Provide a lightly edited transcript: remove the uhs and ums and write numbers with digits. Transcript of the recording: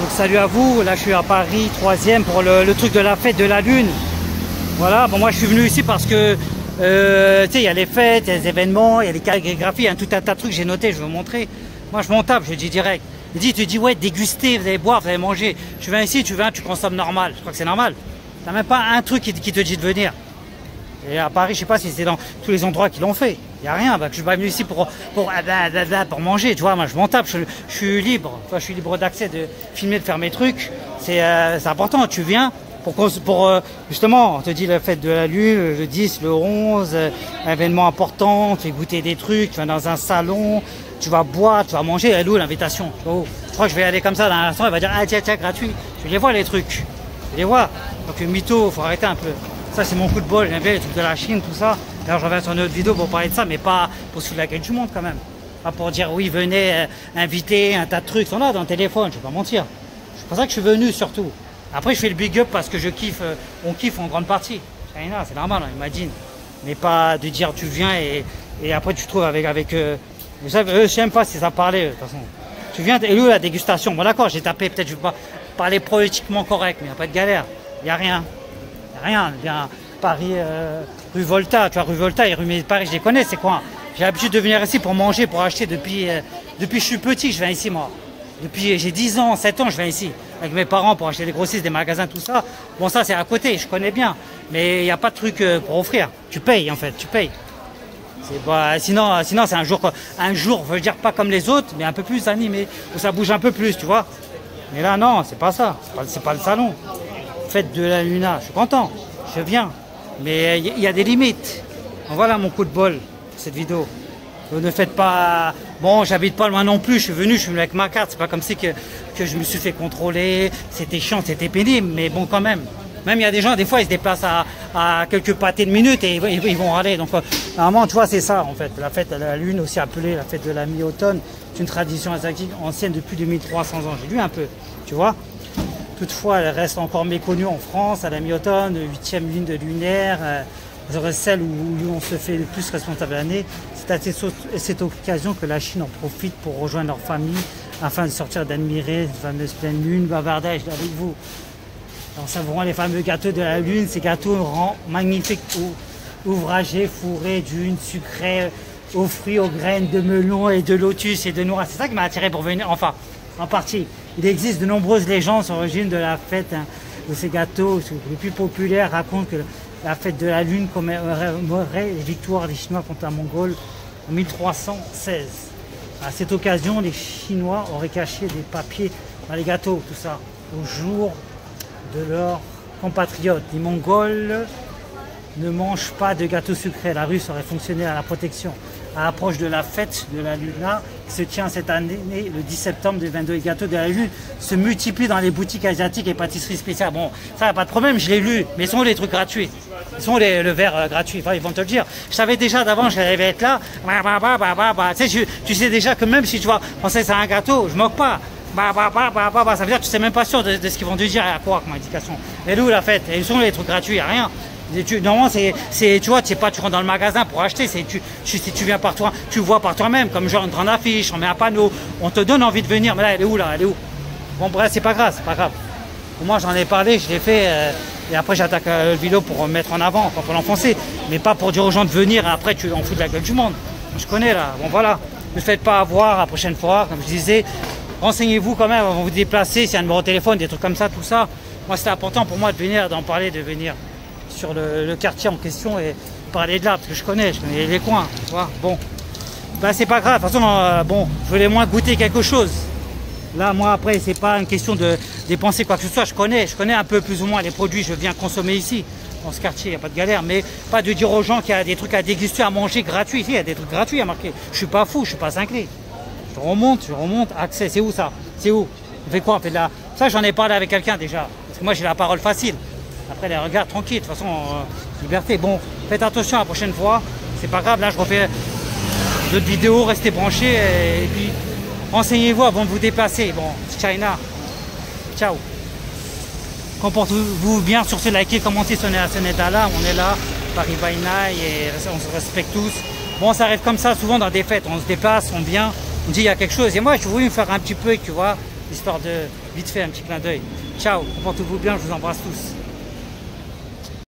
Donc salut à vous, là je suis à Paris, 3e pour le truc de la fête de la Lune. Voilà, bon moi je suis venu ici parce que tu sais, il y a les fêtes, il y a les événements, il y a les calligraphies, il y a tout un tas de trucs que j'ai noté, je vais vous montrer. Moi je m'en tape, je dis direct. Tu dis ouais, dégustez, vous allez boire, vous allez manger. Tu viens ici, tu consommes normal. Je crois que c'est normal. T'as même pas un truc qui te dit de venir. Et à Paris, je sais pas si c'est dans tous les endroits qui l'ont fait. Il n'y a rien, bah, je suis pas venu ici pour manger, tu vois, moi je m'en tape, je suis libre. Toi, je suis libre d'accès, de filmer, de faire mes trucs. C'est important, tu viens pour justement, on te dit la fête de la Lune, le 10, le 11, événement important, tu fais goûter des trucs, tu vas dans un salon, tu vas boire, tu vas manger, elle est où l'invitation? Je crois que je vais aller comme ça dans un instant, elle va dire, ah tiens, gratuit. Tu les vois les trucs, tu les vois. Donc mytho, faut arrêter un peu. Ça c'est mon coup de bol, j'aime bien les trucs de la Chine, tout ça. D'ailleurs je reviens sur une autre vidéo pour parler de ça, mais pas pour se foutre la gueule du monde quand même. Pas pour dire oui venez inviter un tas de trucs, ils sont là dans le téléphone, je vais pas mentir. C'est pour ça que je suis venu surtout. Après je fais le big up parce que je kiffe, on kiffe en grande partie. China, c'est normal, hein, imagine. Mais pas de dire tu viens et après tu te trouves avec vous savez, eux je sais même pas si ça parlait de toute façon. Tu viens, et lui la dégustation, bon d'accord j'ai tapé, peut-être je vais pas parler politiquement correct, mais il n'y a pas de galère, il n'y a rien. Rien, bien Paris, rue Volta, tu vois, rue Volta et rue Paris, je les connais, c'est quoi? J'ai l'habitude de venir ici pour manger, pour acheter depuis que je suis petit, je viens ici moi. Depuis j'ai 10 ans, 7 ans, je viens ici avec mes parents pour acheter des grossistes, des magasins, tout ça. Bon ça c'est à côté, je connais bien, mais il n'y a pas de truc pour offrir. Tu payes en fait, tu payes. Sinon c'est un jour, je veux dire pas comme les autres, mais un peu plus animé, où ça bouge un peu plus, tu vois. Mais là non, c'est pas ça, c'est pas le salon. Fête de la Luna, je suis content, je viens, mais il y a des limites. Voilà mon coup de bol, cette vidéo. Ne faites pas... Bon, j'habite pas loin non plus, je suis venu avec ma carte, c'est pas comme si que je me suis fait contrôler, c'était chiant, c'était pénible, mais bon quand même. Même il y a des gens, des fois ils se déplacent à quelques pâtés de minutes et ils vont râler. Donc normalement, tu vois, c'est ça en fait. La fête de la Lune, aussi appelée la fête de la mi-automne, c'est une tradition asiatique ancienne depuis 2300 ans. J'ai lu un peu, tu vois. Toutefois, elle reste encore méconnue en France, à la mi-automne, 8e lune de lunaire, celle où on se fait le plus responsable de l'année. C'est à cette occasion que la Chine en profite pour rejoindre leur famille afin de sortir d'admirer cette fameuse pleine lune, bavardage avec vous. En savourant les fameux gâteaux de la Lune, ces gâteaux rendent magnifiques, ouvragés, fourrés d'une sucrée, aux fruits, aux graines de melon et de lotus et de noix. C'est ça qui m'a attiré pour venir, enfin, en partie. Il existe de nombreuses légendes sur l'origine de la fête de ces gâteaux. Les plus populaires racontent que la fête de la Lune commémorerait les victoires des Chinois contre la Mongole en 1316. À cette occasion, les Chinois auraient caché des papiers dans les gâteaux, tout ça, au jour de leurs compatriotes. Les Mongols ne mangent pas de gâteaux sucrés. La Russe aurait fonctionné à la protection. À l'approche de la fête de la Luna, qui se tient cette année, le 10 septembre 2022, les gâteaux de la Lune se multiplient dans les boutiques asiatiques et pâtisseries spéciales. Bon, ça n'a pas de problème, je l'ai lu, mais ils sont les trucs gratuits. Ils sont le verre gratuit, enfin, ils vont te le dire. Je savais déjà d'avant, je devais être là. Tu sais déjà que même si tu vois, penser c'est un gâteau, je moque pas. Ça veut dire que tu sais même pas sûr de ce qu'ils vont te dire et à quoi comme indication. Et où la fête? Et ils sont les trucs gratuits, il n'y a rien. Normalement, tu vois, tu sais pas, tu rentres dans le magasin pour acheter, tu viens par toi, tu vois par toi-même, comme genre une grande affiche, on met un panneau, on te donne envie de venir, mais là, elle est où là? Elle est où? Bon, bref, c'est pas grave, c'est pas grave. Pour moi, j'en ai parlé, je l'ai fait, et après, j'attaque le vidéo pour mettre en avant, pas pour l'enfoncer, mais pas pour dire aux gens de venir, et après, tu en fous de la gueule du monde. Je connais là, bon voilà, ne faites pas avoir la prochaine fois, comme je disais, renseignez-vous quand même avant de vous déplacer, s'il y a un numéro de téléphone, des trucs comme ça, tout ça. Moi, c'était important pour moi de venir, d'en parler, de venir sur le quartier en question et parler de là, parce que je connais les coins, tu vois. Bon, ben c'est pas grave, de toute façon, bon, je voulais moins goûter quelque chose. Là, moi, après, c'est pas une question de dépenser quoi que ce soit, je connais un peu plus ou moins les produits, je viens consommer ici, dans ce quartier, il n'y a pas de galère, mais pas de dire aux gens qu'il y a des trucs à déguster, à manger gratuits, ici, il y a des trucs gratuits à marquer. Je suis pas fou, je suis pas cinglé. Je remonte, accès, c'est où ça? C'est où? On fait quoi? On fait de la... Ça, j'en ai parlé avec quelqu'un déjà, parce que moi, j'ai la parole facile. Après, les regards tranquilles, de toute façon, liberté. Bon, faites attention la prochaine fois. C'est pas grave, là, je refais d'autres vidéos, restez branchés. Et puis, renseignez-vous avant de vous déplacer. Bon, China. Ciao. Comportez-vous bien, surtout likez, commentez si on est à ce état-là. On est là, Paris by Night, et on se respecte tous. Bon, ça arrive comme ça, souvent dans des fêtes. On se déplace, on vient, on dit il y a quelque chose. Et moi, je voulais me faire un petit peu, tu vois, histoire de vite fait un petit clin d'œil. Ciao, portez-vous bien, je vous embrasse tous.